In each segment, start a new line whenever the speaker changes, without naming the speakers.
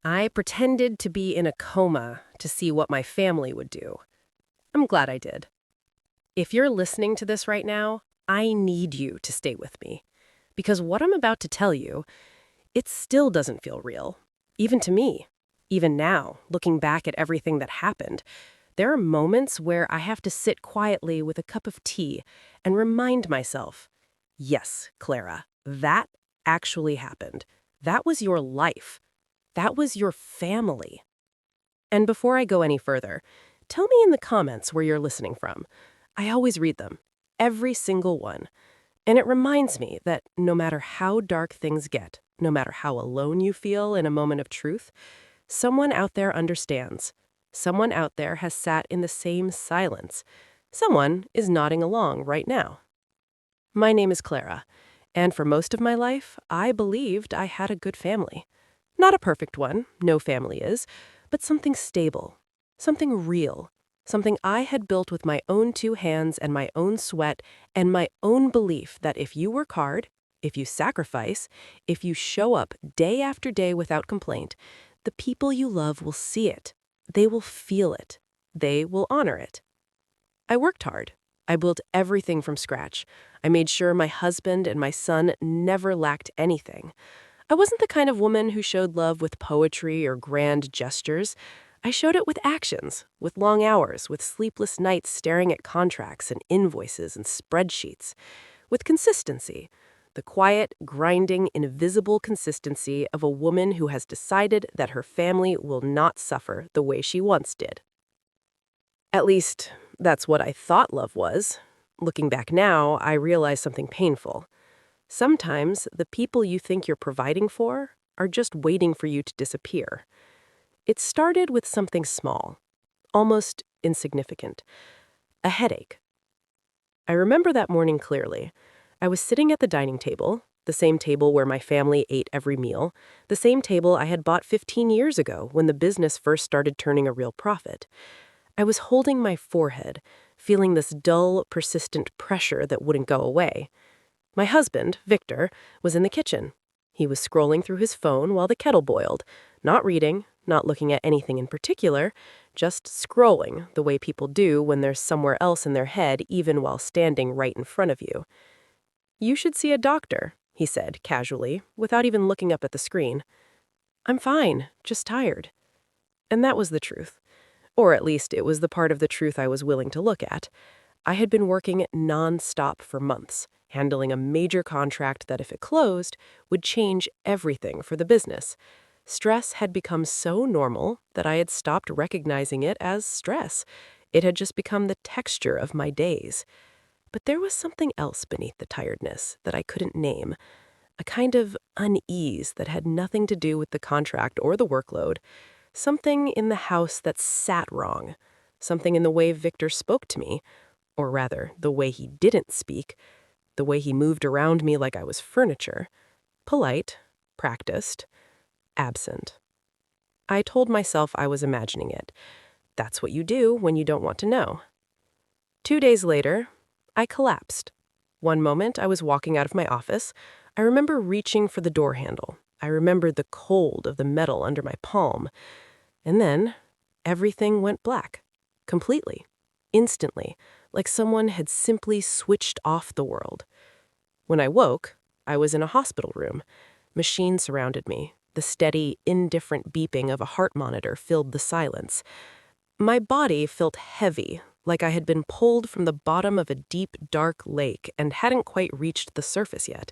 I pretended to be in a coma to see what my family would do. I'm glad I did. If you're listening to this right now, I need you to stay with me. Because what I'm about to tell you, it still doesn't feel real. Even to me. Even now, looking back at everything that happened, there are moments where I have to sit quietly with a cup of tea and remind myself, yes, Clara, that actually happened. That was your life. That was your family. And before I go any further, tell me in the comments where you're listening from. I always read them, every single one. And it reminds me that no matter how dark things get, no matter how alone you feel in a moment of truth, someone out there understands. Someone out there has sat in the same silence. Someone is nodding along right now. My name is Clara, and for most of my life, I believed I had a good family. Not a perfect one, no family is, but something stable, something real, something I had built with my own two hands and my own sweat and my own belief that if you work hard, if you sacrifice, if you show up day after day without complaint, the people you love will see it. They will feel it. They will honor it. I worked hard. I built everything from scratch. I made sure my husband and my son never lacked anything. I wasn't the kind of woman who showed love with poetry or grand gestures. I showed it with actions, with long hours, with sleepless nights staring at contracts and invoices and spreadsheets, with consistency, the quiet, grinding, invisible consistency of a woman who has decided that her family will not suffer the way she once did. At least, that's what I thought love was. Looking back now, I realize something painful. Sometimes the people you think you're providing for are just waiting for you to disappear. It started with something small, almost insignificant, a headache. I remember that morning clearly. I was sitting at the dining table, the same table where my family ate every meal, the same table I had bought 15 years ago when the business first started turning a real profit. I was holding my forehead, feeling this dull, persistent pressure that wouldn't go away. My husband, Victor, was in the kitchen. He was scrolling through his phone while the kettle boiled, not reading, not looking at anything in particular, just scrolling the way people do when there's somewhere else in their head even while standing right in front of you. "You should see a doctor," he said casually, without even looking up at the screen. "I'm fine, just tired." And that was the truth. Or at least it was the part of the truth I was willing to look at. I had been working non-stop for months, handling a major contract that, if it closed, would change everything for the business. Stress had become so normal that I had stopped recognizing it as stress. It had just become the texture of my days. But there was something else beneath the tiredness that I couldn't name, a kind of unease that had nothing to do with the contract or the workload, something in the house that sat wrong, something in the way Victor spoke to me, or rather, the way he didn't speak, the way he moved around me like I was furniture, polite, practiced, absent. I told myself I was imagining it. That's what you do when you don't want to know. 2 days later, I collapsed. One moment, I was walking out of my office. I remember reaching for the door handle. I remembered the cold of the metal under my palm. And then, everything went black. Completely. Instantly. Like someone had simply switched off the world. When I woke, I was in a hospital room. Machines surrounded me. The steady, indifferent beeping of a heart monitor filled the silence. My body felt heavy, like I had been pulled from the bottom of a deep, dark lake and hadn't quite reached the surface yet.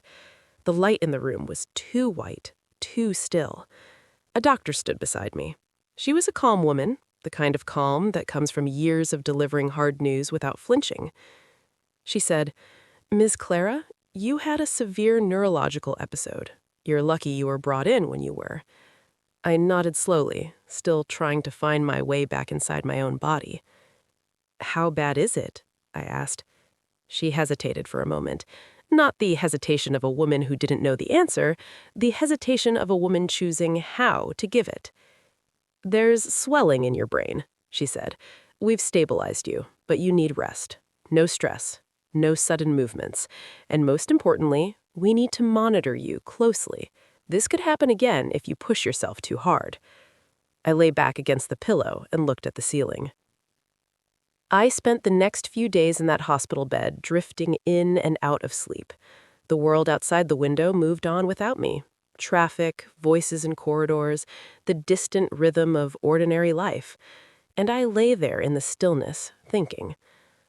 The light in the room was too white, too still. A doctor stood beside me. She was a calm woman, the kind of calm that comes from years of delivering hard news without flinching. She said, "Ms. Clara, you had a severe neurological episode. You're lucky you were brought in when you were." I nodded slowly, still trying to find my way back inside my own body. "How bad is it?" I asked. She hesitated for a moment. Not the hesitation of a woman who didn't know the answer, the hesitation of a woman choosing how to give it. "There's swelling in your brain," she said. "We've stabilized you, but you need rest. No stress, no sudden movements. And most importantly, we need to monitor you closely, This could happen again if you push yourself too hard. I lay back against the pillow and looked at the ceiling. I spent the next few days in that hospital bed, drifting in and out of sleep. The world outside the window moved on without me. Traffic, voices in corridors, the distant rhythm of ordinary life. And I lay there in the stillness, thinking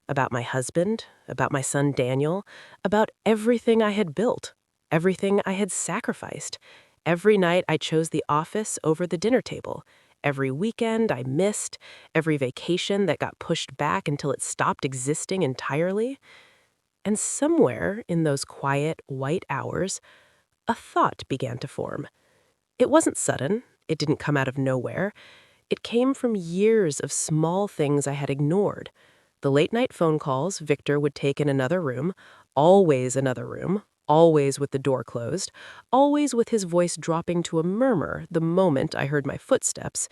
about my husband, about my son Daniel, about everything I had built, everything I had sacrificed. Every night I chose the office over the dinner table. Every weekend I missed, every vacation that got pushed back until it stopped existing entirely. And somewhere in those quiet, white hours, a thought began to form. It wasn't sudden. It didn't come out of nowhere. It came from years of small things I had ignored. The late-night phone calls Victor would take in another room, always another room, always with the door closed, always with his voice dropping to a murmur the moment I heard my footsteps.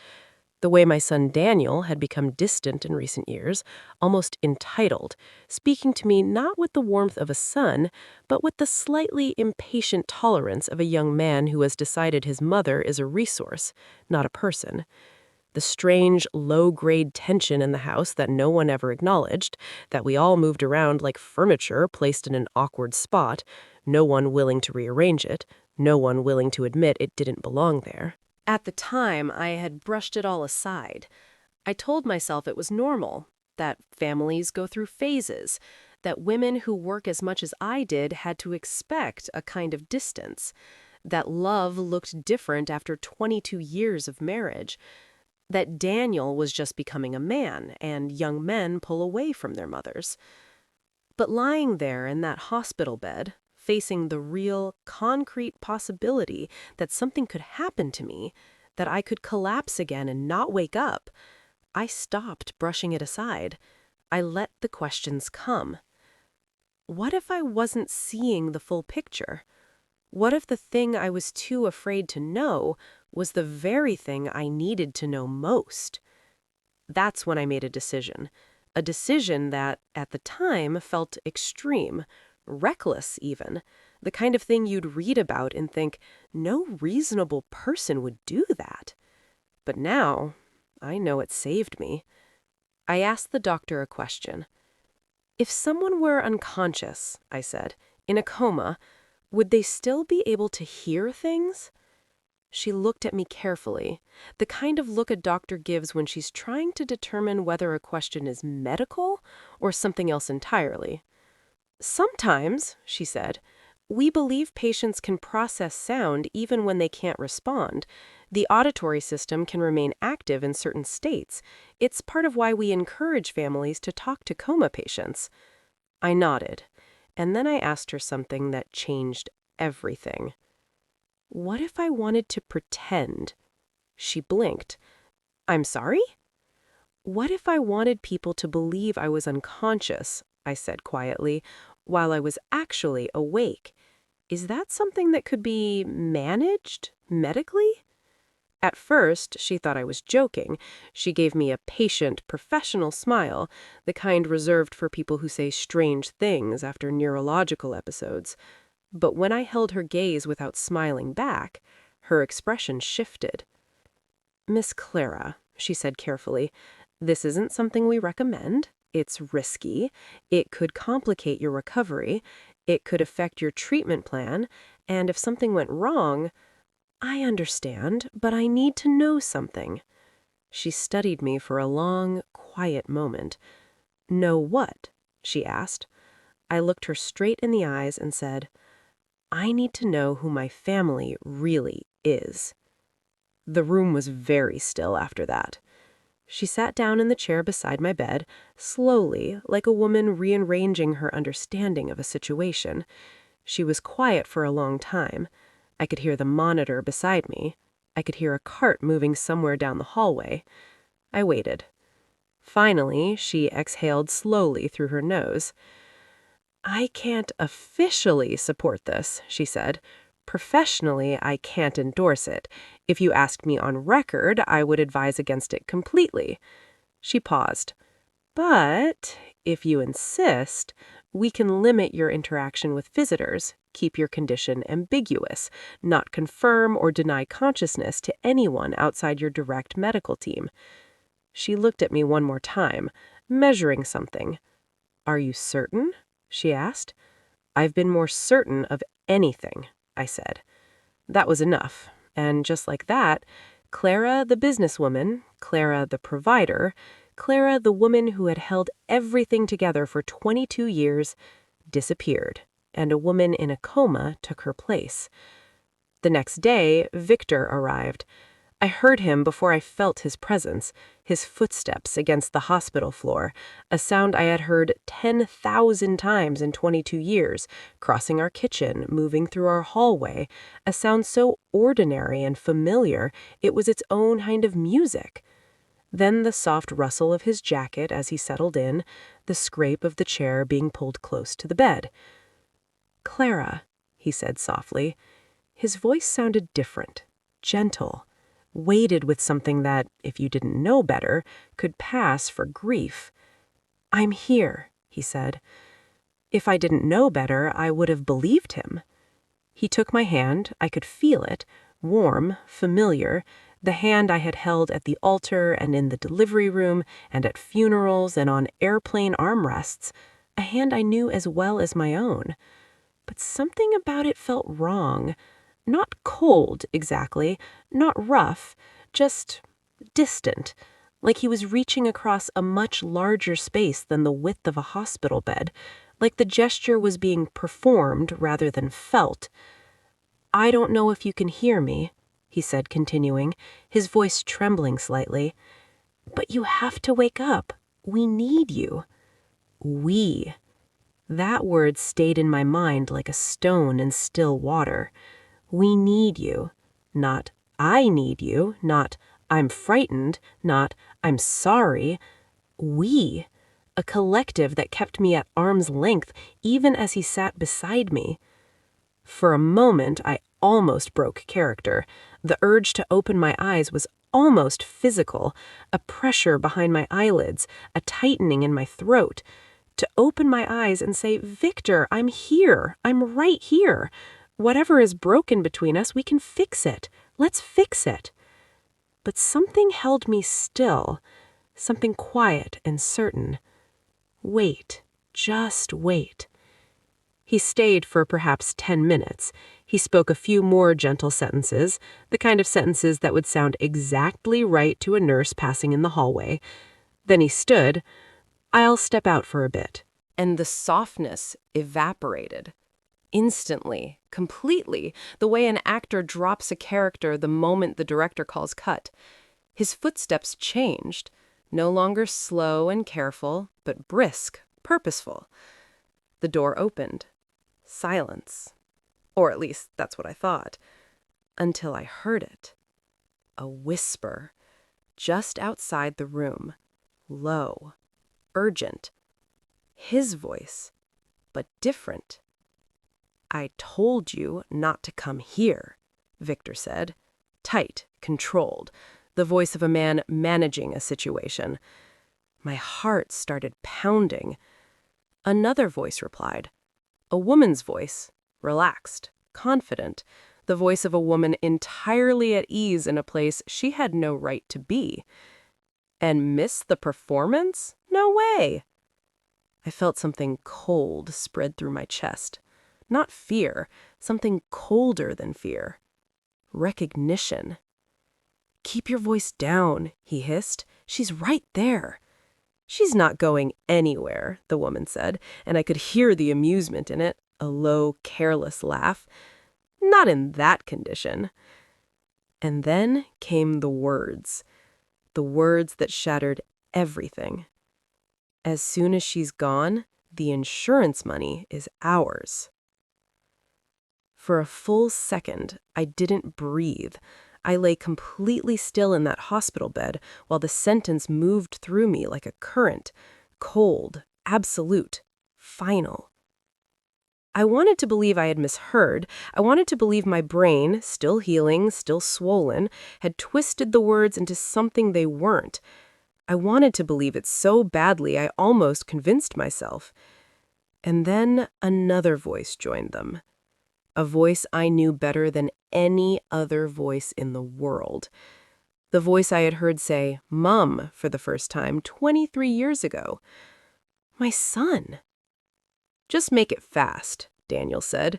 The way my son Daniel had become distant in recent years, almost entitled, speaking to me not with the warmth of a son, but with the slightly impatient tolerance of a young man who has decided his mother is a resource, not a person. The strange, low-grade tension in the house that no one ever acknowledged, that we all moved around like furniture placed in an awkward spot, no one willing to rearrange it, no one willing to admit it didn't belong there. At the time, I had brushed it all aside. I told myself it was normal, that families go through phases, that women who work as much as I did had to expect a kind of distance, that love looked different after 22 years of marriage, that Daniel was just becoming a man and young men pull away from their mothers. But lying there in that hospital bed, facing the real, concrete possibility that something could happen to me, that I could collapse again and not wake up, I stopped brushing it aside. I let the questions come. What if I wasn't seeing the full picture? What if the thing I was too afraid to know was the very thing I needed to know most? That's when I made a decision that, at the time, felt extreme, reckless even, the kind of thing you'd read about and think, no reasonable person would do that. But now, I know it saved me. I asked the doctor a question. If someone were unconscious, I said, in a coma, would they still be able to hear things? She looked at me carefully, the kind of look a doctor gives when she's trying to determine whether a question is medical or something else entirely. Sometimes, she said, we believe patients can process sound even when they can't respond. The auditory system can remain active in certain states. It's part of why we encourage families to talk to coma patients. I nodded, and then I asked her something that changed everything. What if I wanted to pretend? She blinked. I'm sorry? What if I wanted people to believe I was unconscious, I said quietly, while I was actually awake? Is that something that could be managed medically? At first, she thought I was joking. She gave me a patient, professional smile, the kind reserved for people who say strange things after neurological episodes. But when I held her gaze without smiling back, her expression shifted. Miss Clara, she said carefully, this isn't something we recommend. It's risky. It could complicate your recovery. It could affect your treatment plan. And if something went wrong, I understand, but I need to know something. She studied me for a long, quiet moment. Know what? She asked. I looked her straight in the eyes and said, I need to know who my family really is. The room was very still after that. She sat down in the chair beside my bed, slowly, like a woman rearranging her understanding of a situation. She was quiet for a long time. I could hear the monitor beside me. I could hear a cart moving somewhere down the hallway. I waited. Finally, she exhaled slowly through her nose. I can't officially support this, she said. Professionally, I can't endorse it. If you asked me on record, I would advise against it completely. She paused. But, if you insist, We can limit your interaction with visitors, keep your condition ambiguous, not confirm or deny consciousness to anyone outside your direct medical team. She looked at me one more time, measuring something. Are you certain? She asked. I've been more certain of anything, I said. That was enough, and just like that, Clara the businesswoman, Clara the provider, Clara the woman who had held everything together for 22 years, disappeared, and a woman in a coma took her place. The next day, Victor arrived. I heard him before I felt his presence, his footsteps against the hospital floor, a sound I had heard 10,000 times in 22 years, crossing our kitchen, moving through our hallway, a sound so ordinary and familiar it was its own kind of music. Then the soft rustle of his jacket as he settled in, the scrape of the chair being pulled close to the bed. "Clara," he said softly. His voice sounded different, gentle, weighted with something that, if you didn't know better, could pass for grief. "I'm here," he said. If I didn't know better, I would have believed him. He took my hand. I could feel it, warm, familiar, the hand I had held at the altar and in the delivery room and at funerals and on airplane armrests, a hand I knew as well as my own. But something about it felt wrong. Not cold, exactly, not rough, just distant, like he was reaching across a much larger space than the width of a hospital bed, like the gesture was being performed rather than felt. "I don't know if you can hear me," he said, continuing, his voice trembling slightly, "but you have to wake up. We need you." We. That word stayed in my mind like a stone in still water. We need you. Not I need you, not I'm frightened, not I'm sorry. We. A collective that kept me at arm's length even as he sat beside me. For a moment, I almost broke character. The urge to open my eyes was almost physical, a pressure behind my eyelids, a tightening in my throat. To open my eyes and say, "Victor, I'm here. I'm right here. Whatever is broken between us, we can fix it. Let's fix it." But something held me still, something quiet and certain. Wait, just wait. He stayed for perhaps 10 minutes. He spoke a few more gentle sentences, the kind of sentences that would sound exactly right to a nurse passing in the hallway. Then he stood. "I'll step out for a bit." And the softness evaporated. Instantly, completely, the way an actor drops a character the moment the director calls cut. His footsteps changed, no longer slow and careful, but brisk, purposeful. The door opened. Silence. Or at least that's what I thought. Until I heard it. A whisper. Just outside the room. Low. Urgent. His voice. But different. "I told you not to come here," Victor said. Tight, controlled. The voice of a man managing a situation. My heart started pounding. Another voice replied. A woman's voice, relaxed, confident, the voice of a woman entirely at ease in a place she had no right to be. And miss the performance? No way! I felt something cold spread through my chest. Not fear, something colder than fear. Recognition. "Keep your voice down," he hissed. "She's right there." "She's not going anywhere," the woman said, and I could hear the amusement in it, a low, careless laugh. "Not in that condition." And then came the words that shattered everything. "As soon as she's gone, the insurance money is ours." For a full second, I didn't breathe. I lay completely still in that hospital bed while the sentence moved through me like a current, cold, absolute, final. I wanted to believe I had misheard. I wanted to believe my brain, still healing, still swollen, had twisted the words into something they weren't. I wanted to believe it so badly I almost convinced myself. And then another voice joined them. A voice I knew better than any other voice in the world. The voice I had heard say, "Mum," for the first time 23 years ago. My son. "Just make it fast," Daniel said.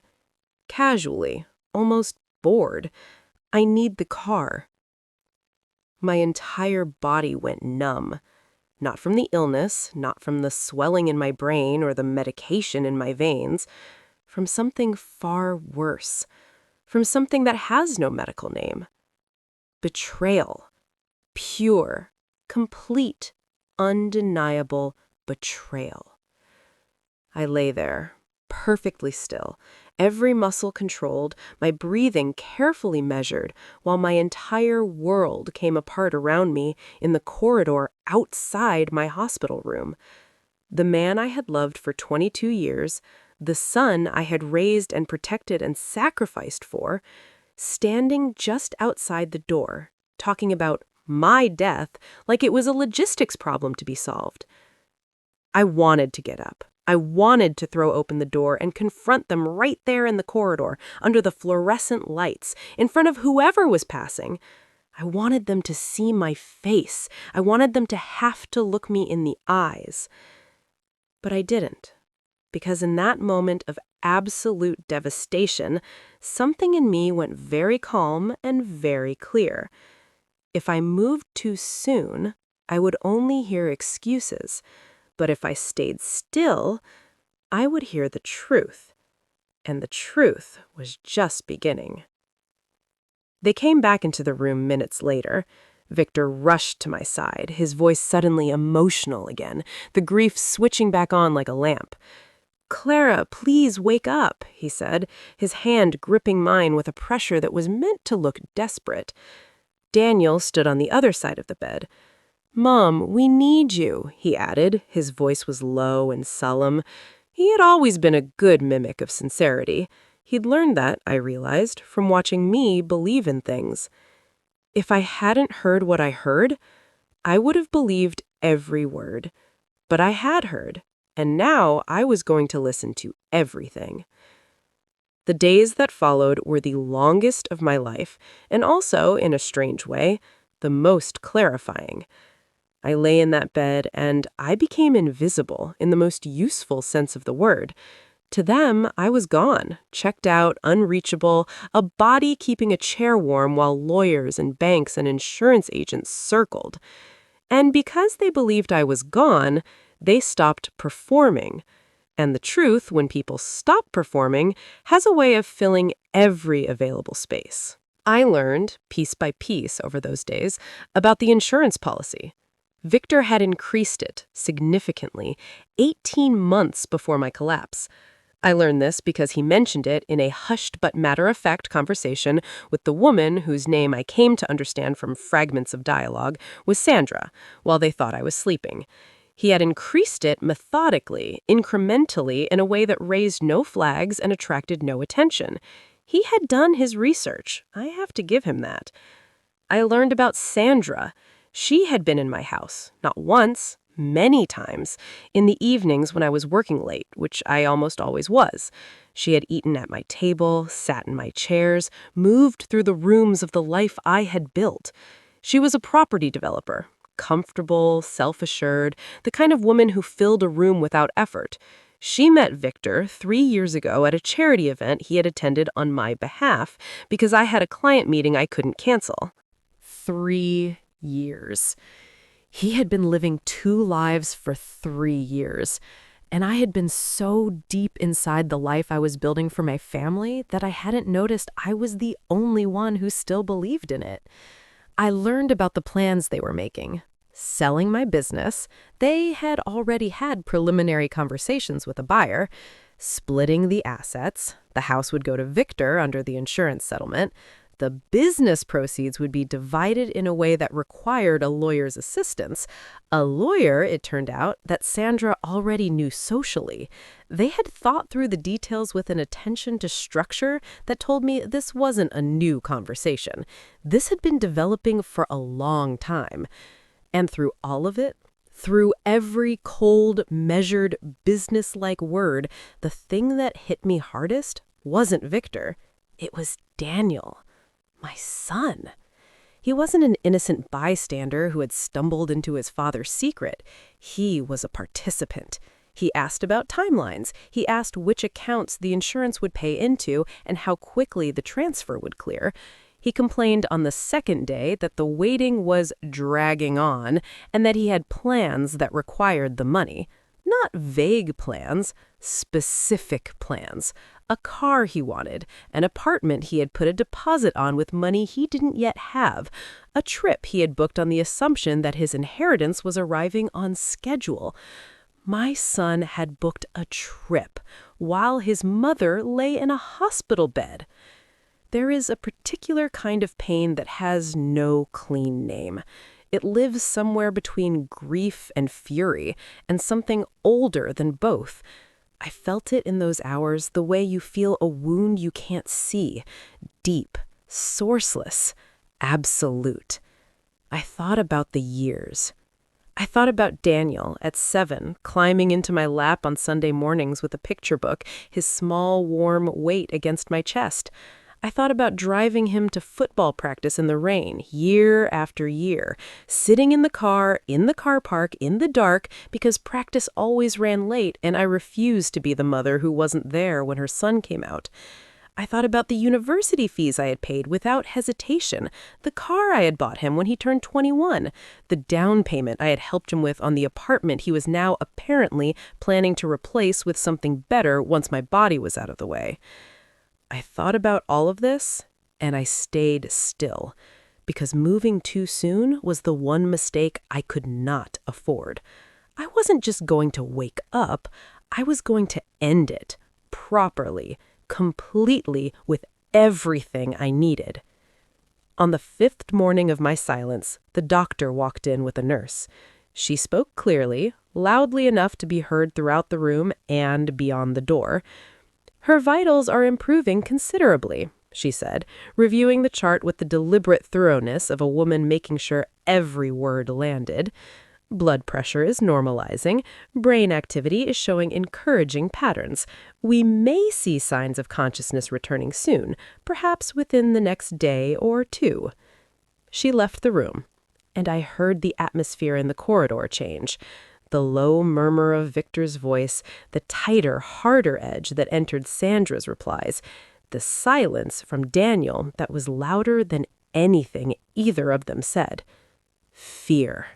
Casually, almost bored. "I need the car." My entire body went numb. Not from the illness, not from the swelling in my brain or the medication in my veins. From something far worse. From something that has no medical name. Betrayal. Pure, complete, undeniable betrayal. I lay there, perfectly still, every muscle controlled, my breathing carefully measured, while my entire world came apart around me in the corridor outside my hospital room. The man I had loved for 22 years, the son I had raised and protected and sacrificed for, standing just outside the door, talking about my death like it was a logistics problem to be solved. I wanted to get up. I wanted to throw open the door and confront them right there in the corridor, under the fluorescent lights, in front of whoever was passing. I wanted them to see my face. I wanted them to have to look me in the eyes. But I didn't, because in that moment of absolute devastation, something in me went very calm and very clear. If I moved too soon, I would only hear excuses. But if I stayed still, I would hear the truth. And the truth was just beginning. They came back into the room minutes later. Victor rushed to my side, his voice suddenly emotional again, the grief switching back on like a lamp. "Clara, please wake up," he said, his hand gripping mine with a pressure that was meant to look desperate. Daniel stood on the other side of the bed. "Mom, we need you," he added. His voice was low and solemn. He had always been a good mimic of sincerity. He'd learned that, I realized, from watching me believe in things. If I hadn't heard what I heard, I would have believed every word. But I had heard, and now I was going to listen to everything. The days that followed were the longest of my life, and also, in a strange way, the most clarifying. I lay in that bed, and I became invisible in the most useful sense of the word. To them, I was gone, checked out, unreachable, a body keeping a chair warm while lawyers and banks and insurance agents circled. And because they believed I was gone, they stopped performing. And the truth, when people stop performing, has a way of filling every available space. I learned, piece by piece over those days, about the insurance policy. Victor had increased it significantly 18 months before my collapse. I learned this because he mentioned it in a hushed but matter-of-fact conversation with the woman whose name I came to understand from fragments of dialogue was Sandra, while they thought I was sleeping. He had increased it methodically, incrementally, in a way that raised no flags and attracted no attention. He had done his research. I have to give him that. I learned about Sandra. She had been in my house, not once, many times, in the evenings when I was working late, which I almost always was. She had eaten at my table, sat in my chairs, moved through the rooms of the life I had built. She was a property developer, comfortable, self-assured, the kind of woman who filled a room without effort. She met Victor 3 years ago at a charity event he had attended on my behalf because I had a client meeting I couldn't cancel. 3 years. He had been living 2 lives for 3 years, and I had been so deep inside the life I was building for my family that I hadn't noticed I was the only one who still believed in it. I learned about the plans they were making. Selling my business, they had already had preliminary conversations with a buyer. Splitting the assets, the house would go to Victor under the insurance settlement. The business proceeds would be divided in a way that required a lawyer's assistance. A lawyer, it turned out, that Sandra already knew socially. They had thought through the details with an attention to structure that told me this wasn't a new conversation. This had been developing for a long time. And through all of it, Through every cold, measured, businesslike word, the thing that hit me hardest wasn't Victor. It was Daniel, my son. He wasn't an innocent bystander who had stumbled into his father's secret. He was a participant. He asked about timelines. He asked which accounts the insurance would pay into and how quickly the transfer would clear. He complained on the second day that the waiting was dragging on and that he had plans that required the money. Not vague plans, specific plans. A car he wanted, an apartment he had put a deposit on with money he didn't yet have, a trip he had booked on the assumption that his inheritance was arriving on schedule. My son had booked a trip while his mother lay in a hospital bed. There is a particular kind of pain that has no clean name. It lives somewhere between grief and fury, and something older than both. I felt it in those hours the way you feel a wound you can't see, deep, sourceless, absolute. I thought about the years. I thought about Daniel at 7, climbing into my lap on Sunday mornings with a picture book, his small, warm weight against my chest. I thought about driving him to football practice in the rain, year after year, sitting in the car park, in the dark, because practice always ran late and I refused to be the mother who wasn't there when her son came out. I thought about the university fees I had paid without hesitation, the car I had bought him when he turned 21, the down payment I had helped him with on the apartment he was now apparently planning to replace with something better once my body was out of the way. I thought about all of this, and I stayed still, because moving too soon was the one mistake I could not afford. I wasn't just going to wake up, I was going to end it, properly, completely, with everything I needed. On the 5th morning of my silence, the doctor walked in with a nurse. She spoke clearly, loudly enough to be heard throughout the room and beyond the door. "Her vitals are improving considerably," she said, reviewing the chart with the deliberate thoroughness of a woman making sure every word landed. "Blood pressure is normalizing. Brain activity is showing encouraging patterns. We may see signs of consciousness returning soon, perhaps within the next day or two." She left the room, and I heard the atmosphere in the corridor change. The low murmur of Victor's voice, the tighter, harder edge that entered Sandra's replies, the silence from Daniel that was louder than anything either of them said. Fear.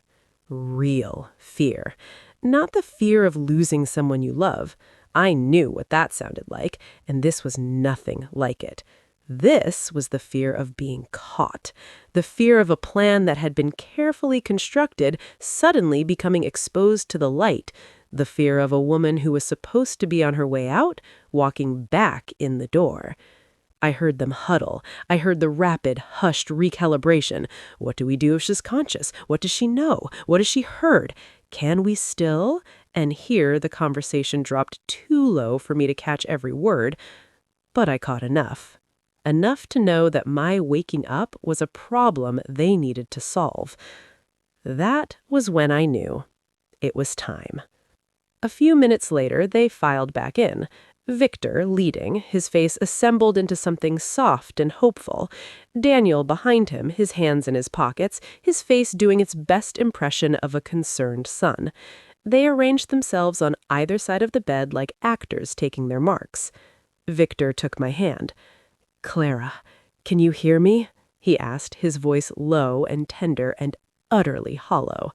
Real fear. Not the fear of losing someone you love. I knew what that sounded like, and this was nothing like it. This was the fear of being caught, the fear of a plan that had been carefully constructed suddenly becoming exposed to the light, the fear of a woman who was supposed to be on her way out, walking back in the door. I heard them huddle. I heard the rapid, hushed recalibration. What do we do if she's conscious? What does she know? What has she heard? Can we still? And here the conversation dropped too low for me to catch every word, but I caught enough. Enough to know that my waking up was a problem they needed to solve. That was when I knew it was time. A few minutes later, they filed back in. Victor leading, his face assembled into something soft and hopeful. Daniel behind him, his hands in his pockets, his face doing its best impression of a concerned son. They arranged themselves on either side of the bed like actors taking their marks. Victor took my hand. "Clara, can you hear me?" he asked, his voice low and tender and utterly hollow.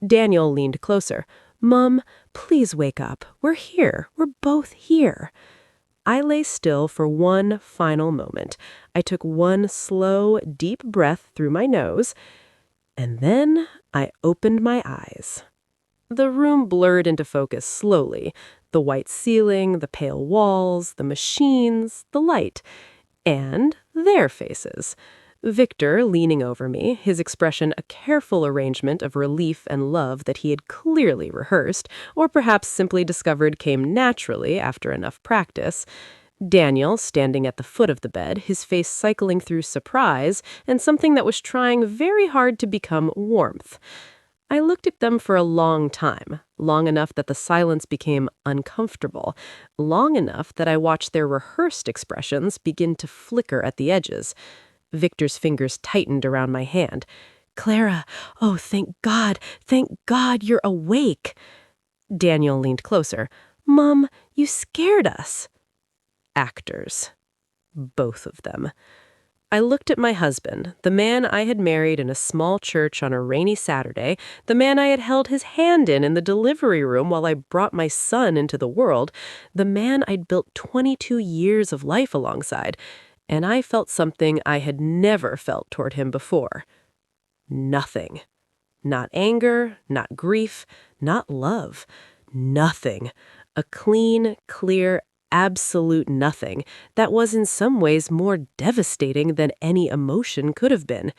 Daniel leaned closer. "Mom, please wake up. We're here. We're both here." I lay still for one final moment. I took one slow, deep breath through my nose, and then I opened my eyes. The room blurred into focus slowly. The white ceiling, the pale walls, the machines, the light. And their faces. Victor leaning over me, his expression a careful arrangement of relief and love that he had clearly rehearsed, or perhaps simply discovered came naturally after enough practice. Daniel standing at the foot of the bed, his face cycling through surprise and something that was trying very hard to become warmth. I looked at them for a long time, long enough that the silence became uncomfortable, long enough that I watched their rehearsed expressions begin to flicker at the edges. Victor's fingers tightened around my hand. Clara, oh, thank God you're awake. Daniel leaned closer. Mom, you scared us. Actors. Both of them. I looked at my husband, the man I had married in a small church on a rainy Saturday, the man I had held his hand in the delivery room while I brought my son into the world, the man I'd built 22 years of life alongside, and I felt something I had never felt toward him before. Nothing. Not anger, not grief, not love. Nothing. A clean, clear, absolute nothing that was in some ways more devastating than any emotion could have been.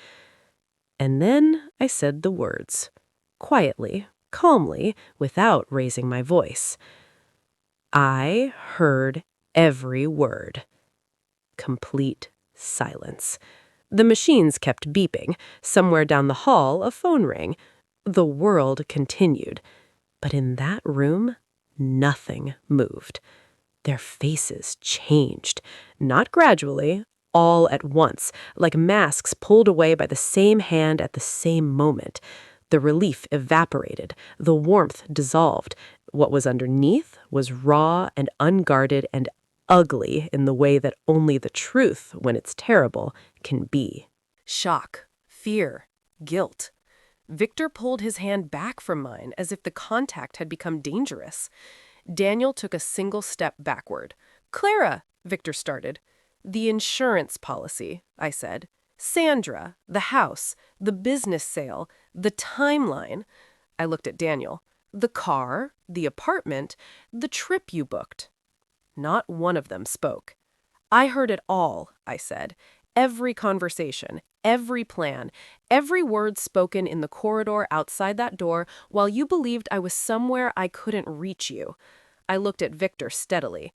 And then I said the words, quietly, calmly, without raising my voice. I heard every word. Complete silence. The machines kept beeping. Somewhere down the hall, a phone rang. The world continued. But in that room, nothing moved. Their faces changed, not gradually, all at once, like masks pulled away by the same hand at the same moment. The relief evaporated, the warmth dissolved. What was underneath was raw and unguarded and ugly in the way that only the truth, when it's terrible, can be. Shock, fear, guilt. Victor pulled his hand back from mine as if the contact had become dangerous. Daniel took a single step backward. Clara, Victor started. The insurance policy, I said. Sandra, the house, the business sale, the timeline. I looked at Daniel. The car, the apartment, the trip you booked. Not one of them spoke. I heard it all, I said. Every conversation, every plan, every word spoken in the corridor outside that door while you believed I was somewhere I couldn't reach you. I looked at Victor steadily.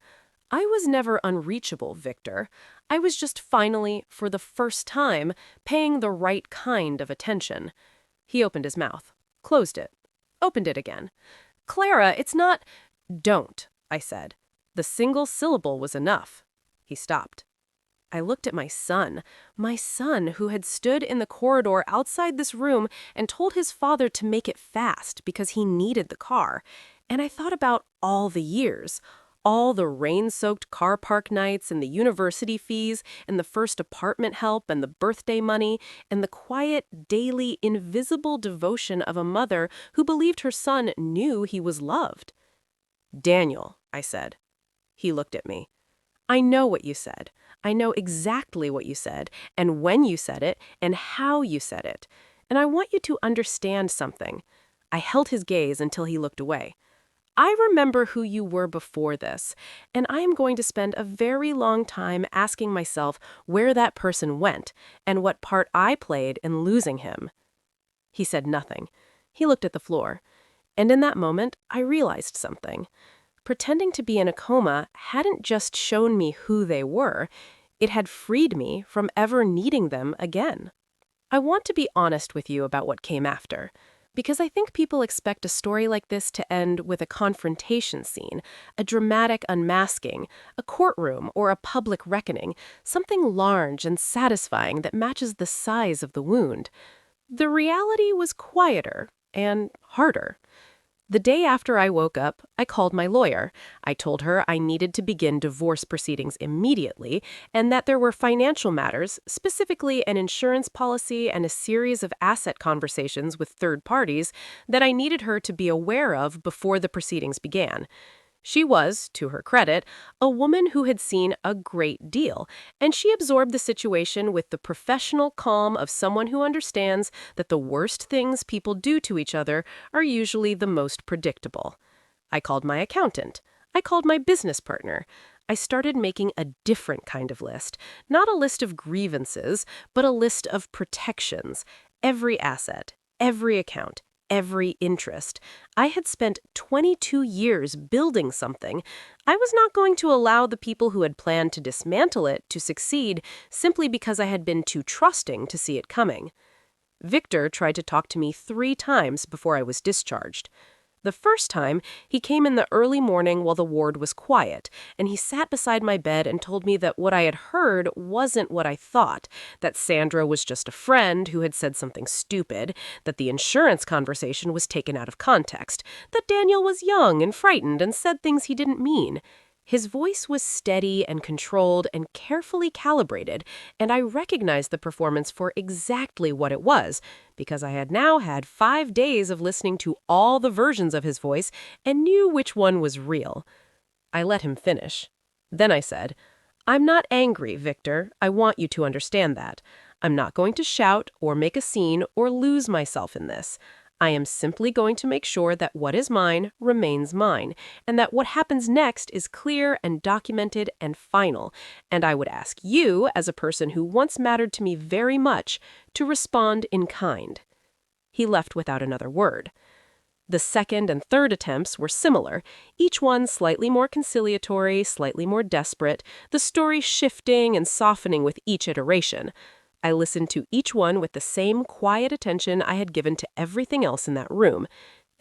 I was never unreachable, Victor. I was just finally, for the first time, paying the right kind of attention. He opened his mouth, closed it, opened it again. Clara, it's not... Don't, I said. The single syllable was enough. He stopped. I looked at my son who had stood in the corridor outside this room and told his father to make it fast because he needed the car. And I thought about all the years, all the rain-soaked car park nights and the university fees and the first apartment help and the birthday money and the quiet, daily, invisible devotion of a mother who believed her son knew he was loved. Daniel, I said. He looked at me. I know what you said. I know exactly what you said, and when you said it, and how you said it. And I want you to understand something. I held his gaze until he looked away. I remember who you were before this, and I am going to spend a very long time asking myself where that person went, and what part I played in losing him. He said nothing. He looked at the floor. And in that moment, I realized something. Pretending to be in a coma hadn't just shown me who they were, it had freed me from ever needing them again. I want to be honest with you about what came after, because I think people expect a story like this to end with a confrontation scene, a dramatic unmasking, a courtroom or a public reckoning, something large and satisfying that matches the size of the wound. The reality was quieter and harder. The day after I woke up, I called my lawyer. I told her I needed to begin divorce proceedings immediately and that there were financial matters, specifically an insurance policy and a series of asset conversations with third parties, that I needed her to be aware of before the proceedings began. She was, to her credit, a woman who had seen a great deal, and she absorbed the situation with the professional calm of someone who understands that the worst things people do to each other are usually the most predictable. I called my accountant. I called my business partner. I started making a different kind of list, not a list of grievances, but a list of protections. Every asset, every account, every interest. I had spent 22 years building something. I was not going to allow the people who had planned to dismantle it to succeed simply because I had been too trusting to see it coming. Victor tried to talk to me 3 times before I was discharged. The first time, he came in the early morning while the ward was quiet, and he sat beside my bed and told me that what I had heard wasn't what I thought, that Sandra was just a friend who had said something stupid, that the insurance conversation was taken out of context, that Daniel was young and frightened and said things he didn't mean. His voice was steady and controlled and carefully calibrated, and I recognized the performance for exactly what it was, because I had now had 5 days of listening to all the versions of his voice and knew which one was real. I let him finish. Then I said, "I'm not angry, Victor. I want you to understand that. I'm not going to shout or make a scene or lose myself in this. I am simply going to make sure that what is mine remains mine, and that what happens next is clear and documented and final, and I would ask you, as a person who once mattered to me very much, to respond in kind." He left without another word. The second and third attempts were similar, each one slightly more conciliatory, slightly more desperate, the story shifting and softening with each iteration. I listened to each one with the same quiet attention I had given to everything else in that room,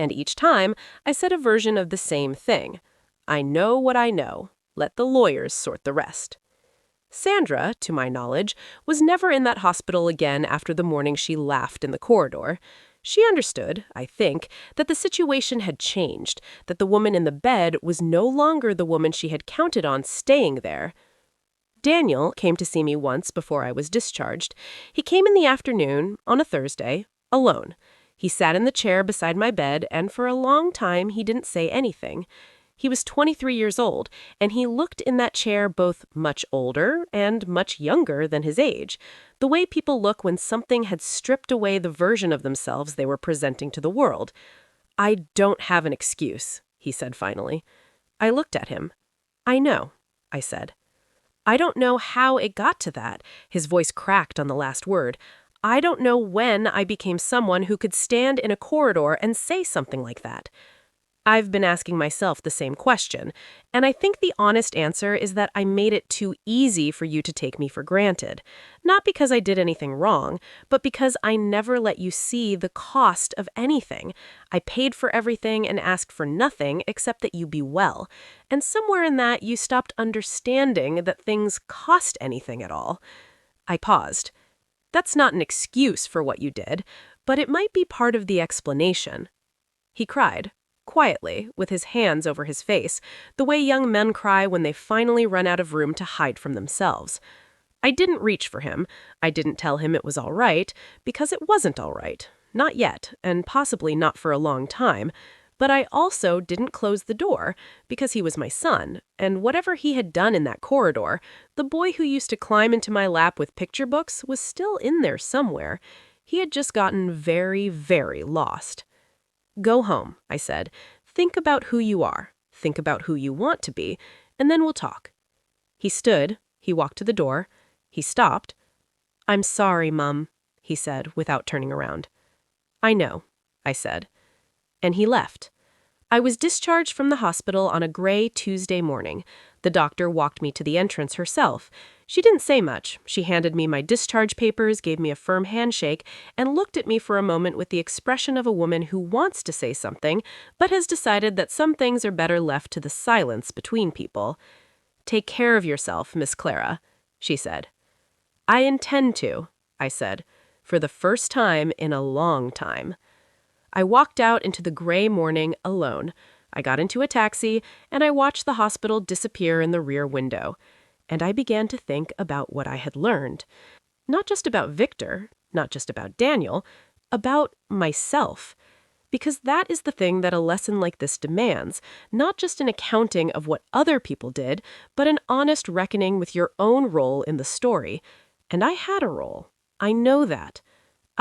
and each time I said a version of the same thing. I know what I know. Let the lawyers sort the rest. Sandra, to my knowledge, was never in that hospital again after the morning she laughed in the corridor. She understood, I think, that the situation had changed, that the woman in the bed was no longer the woman she had counted on staying there. Daniel came to see me once before I was discharged. He came in the afternoon, on a Thursday, alone. He sat in the chair beside my bed, and for a long time he didn't say anything. He was 23 years old, and he looked in that chair both much older and much younger than his age, the way people look when something had stripped away the version of themselves they were presenting to the world. "I don't have an excuse," he said finally. I looked at him. "I know," I said. "I don't know how it got to that." His voice cracked on the last word. "I don't know when I became someone who could stand in a corridor and say something like that. I've been asking myself the same question, and I think the honest answer is that I made it too easy for you to take me for granted. Not because I did anything wrong, but because I never let you see the cost of anything. I paid for everything and asked for nothing except that you be well. And somewhere in that, you stopped understanding that things cost anything at all." I paused. "That's not an excuse for what you did, but it might be part of the explanation." He cried. Quietly, with his hands over his face, the way young men cry when they finally run out of room to hide from themselves. I didn't reach for him. I didn't tell him it was all right, because it wasn't all right. Not yet, and possibly not for a long time. But I also didn't close the door, because he was my son, and whatever he had done in that corridor, the boy who used to climb into my lap with picture books was still in there somewhere. He had just gotten very, very lost. "Go home," I said. "Think about who you are. Think about who you want to be, and then we'll talk." He stood. He walked to the door. He stopped. "I'm sorry, Mum," he said, without turning around. "I know," I said. And he left. I was discharged from the hospital on a gray Tuesday morning. The doctor walked me to the entrance herself. She didn't say much. She handed me my discharge papers, gave me a firm handshake, and looked at me for a moment with the expression of a woman who wants to say something, but has decided that some things are better left to the silence between people. "Take care of yourself, Miss Clara," she said. "I intend to," I said, for the first time in a long time. I walked out into the gray morning alone. I got into a taxi, and I watched the hospital disappear in the rear window. And I began to think about what I had learned. Not just about Victor, not just about Daniel, about myself. Because that is the thing that a lesson like this demands, not just an accounting of what other people did, but an honest reckoning with your own role in the story. And I had a role. I know that.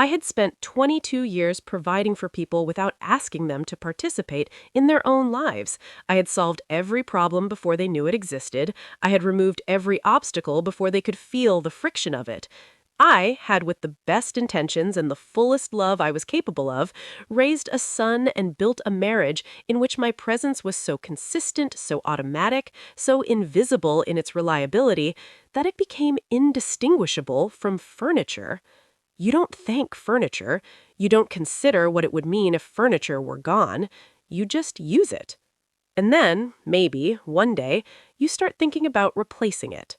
I had spent 22 years providing for people without asking them to participate in their own lives. I had solved every problem before they knew it existed. I had removed every obstacle before they could feel the friction of it. I had, with the best intentions and the fullest love I was capable of, raised a son and built a marriage in which my presence was so consistent, so automatic, so invisible in its reliability, that it became indistinguishable from furniture. You don't thank furniture. You don't consider what it would mean if furniture were gone. You just use it. And then, maybe, one day, you start thinking about replacing it.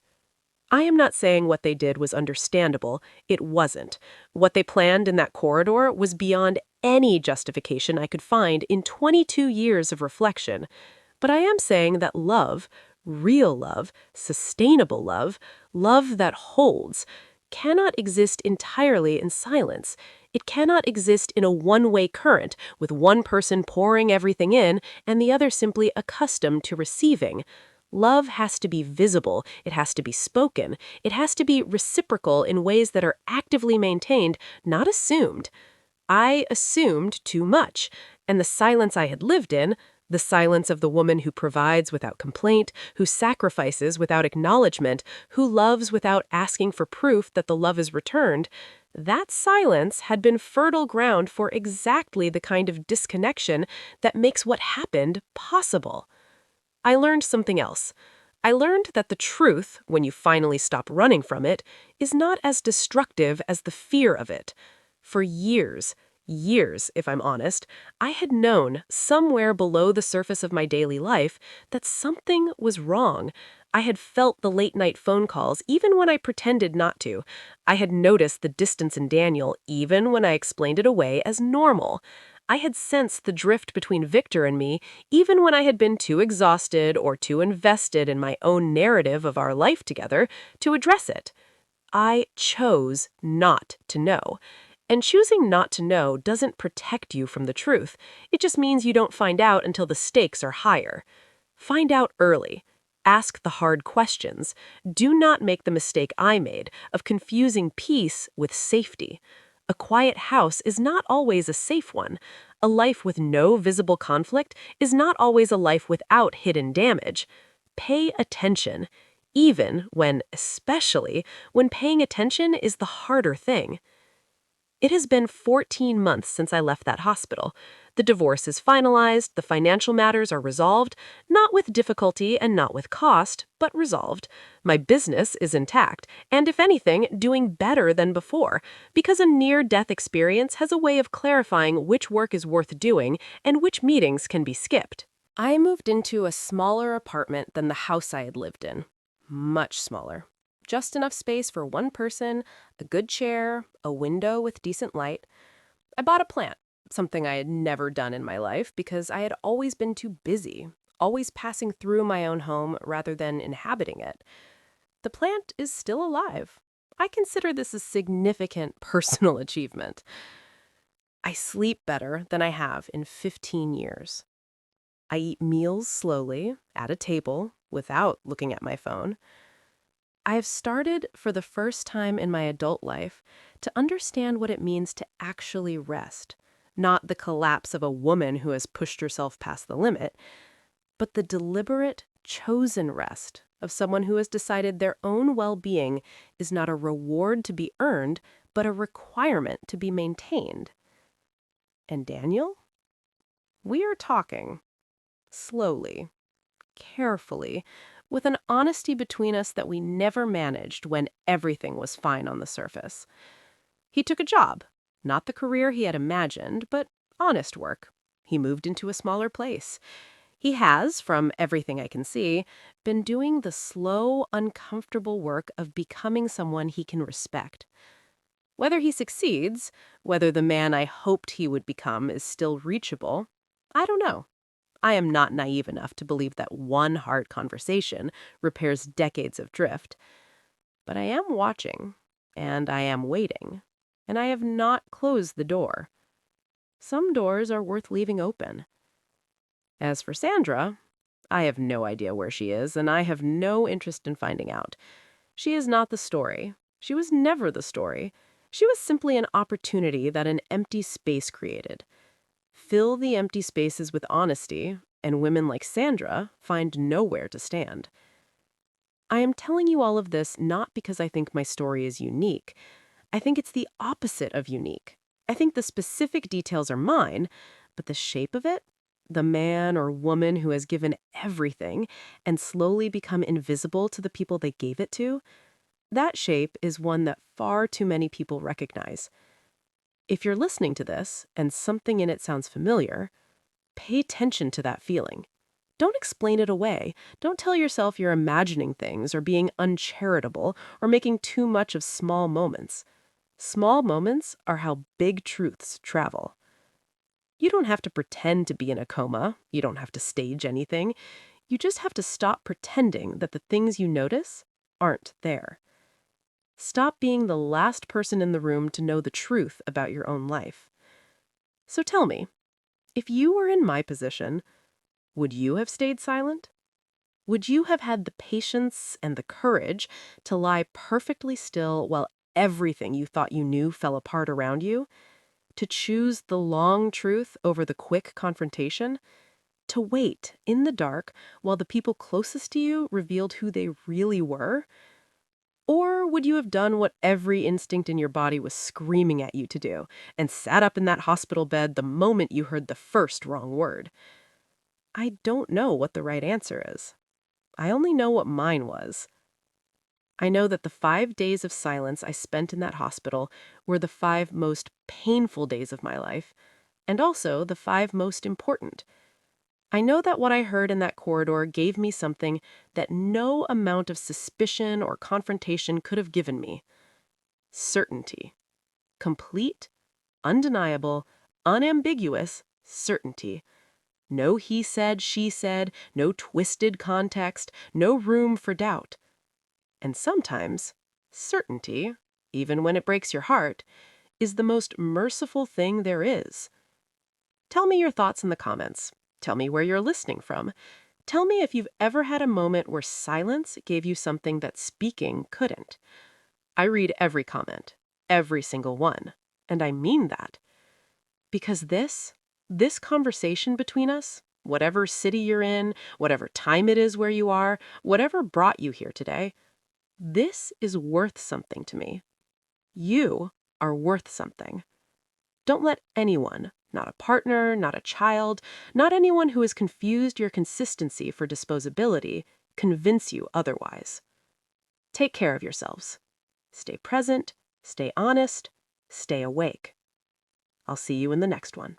I am not saying what they did was understandable. It wasn't. What they planned in that corridor was beyond any justification I could find in 22 years of reflection. But I am saying that love, real love, sustainable love, love that holds, cannot exist entirely in silence. It cannot exist in a one-way current, with one person pouring everything in and the other simply accustomed to receiving. Love has to be visible, it has to be spoken, it has to be reciprocal in ways that are actively maintained, not assumed. I assumed too much, and the silence I had lived in, the silence of the woman who provides without complaint, who sacrifices without acknowledgement, who loves without asking for proof that the love is returned, that silence had been fertile ground for exactly the kind of disconnection that makes what happened possible. I learned something else. I learned that the truth, when you finally stop running from it, is not as destructive as the fear of it. For years, if I'm honest, I had known, somewhere below the surface of my daily life, that something was wrong. I had felt the late-night phone calls, even when I pretended not to. I had noticed the distance in Daniel, even when I explained it away as normal. I had sensed the drift between Victor and me, even when I had been too exhausted or too invested in my own narrative of our life together to address it. I chose not to know. And choosing not to know doesn't protect you from the truth. It just means you don't find out until the stakes are higher. Find out early. Ask the hard questions. Do not make the mistake I made of confusing peace with safety. A quiet house is not always a safe one. A life with no visible conflict is not always a life without hidden damage. Pay attention, even when, especially, when paying attention is the harder thing. It has been 14 months since I left that hospital. The divorce is finalized, the financial matters are resolved, not with difficulty and not with cost, but resolved. My business is intact, and if anything, doing better than before, because a near-death experience has a way of clarifying which work is worth doing and which meetings can be skipped. I moved into a smaller apartment than the house I had lived in. Much smaller. Just enough space for one person, a good chair, a window with decent light. I bought a plant, something I had never done in my life because I had always been too busy, always passing through my own home rather than inhabiting it. The plant is still alive. I consider this a significant personal achievement. I sleep better than I have in 15 years. I eat meals slowly, at a table, without looking at my phone. I have started, for the first time in my adult life, to understand what it means to actually rest. Not the collapse of a woman who has pushed herself past the limit, but the deliberate, chosen rest of someone who has decided their own well-being is not a reward to be earned, but a requirement to be maintained. And Daniel? We are talking. Slowly. Carefully, with an honesty between us that we never managed when everything was fine on the surface. He took a job, not the career he had imagined, but honest work. He moved into a smaller place. He has, from everything I can see, been doing the slow, uncomfortable work of becoming someone he can respect. Whether he succeeds, whether the man I hoped he would become is still reachable, I don't know. I am not naive enough to believe that one hard conversation repairs decades of drift. But I am watching, and I am waiting, and I have not closed the door. Some doors are worth leaving open. As for Sandra, I have no idea where she is, and I have no interest in finding out. She is not the story. She was never the story. She was simply an opportunity that an empty space created. Fill the empty spaces with honesty, and women like Sandra find nowhere to stand. I am telling you all of this not because I think my story is unique. I think it's the opposite of unique. I think the specific details are mine, but the shape of it, the man or woman who has given everything and slowly become invisible to the people they gave it to, That shape is one that far too many people recognize. If you're listening to this and something in it sounds familiar, pay attention to that feeling. Don't explain it away. Don't tell yourself you're imagining things or being uncharitable or making too much of small moments. Small moments are how big truths travel. You don't have to pretend to be in a coma. You don't have to stage anything. You just have to stop pretending that the things you notice aren't there. Stop being the last person in the room to know the truth about your own life. So tell me, if you were in my position, would you have stayed silent? Would you have had the patience and the courage to lie perfectly still while everything you thought you knew fell apart around you? To choose the long truth over the quick confrontation? To wait in the dark while the people closest to you revealed who they really were? Or would you have done what every instinct in your body was screaming at you to do and sat up in that hospital bed the moment you heard the first wrong word? I don't know what the right answer is. I only know what mine was. I know that the 5 days of silence I spent in that hospital were the 5 most painful days of my life, and also the 5 most important. I know that what I heard in that corridor gave me something that no amount of suspicion or confrontation could have given me. Certainty. Complete, undeniable, unambiguous certainty. No he said, she said, no twisted context, no room for doubt. And sometimes, certainty, even when it breaks your heart, is the most merciful thing there is. Tell me your thoughts in the comments. Tell me where you're listening from. Tell me if you've ever had a moment where silence gave you something that speaking couldn't. I read every comment, every single one, and I mean that. Because this conversation between us, whatever city you're in, whatever time it is where you are, whatever brought you here today, this is worth something to me. You are worth something. Don't let anyone, not a partner, not a child, not anyone who has confused your consistency for disposability, convince you otherwise. Take care of yourselves. Stay present, stay honest, stay awake. I'll see you in the next one.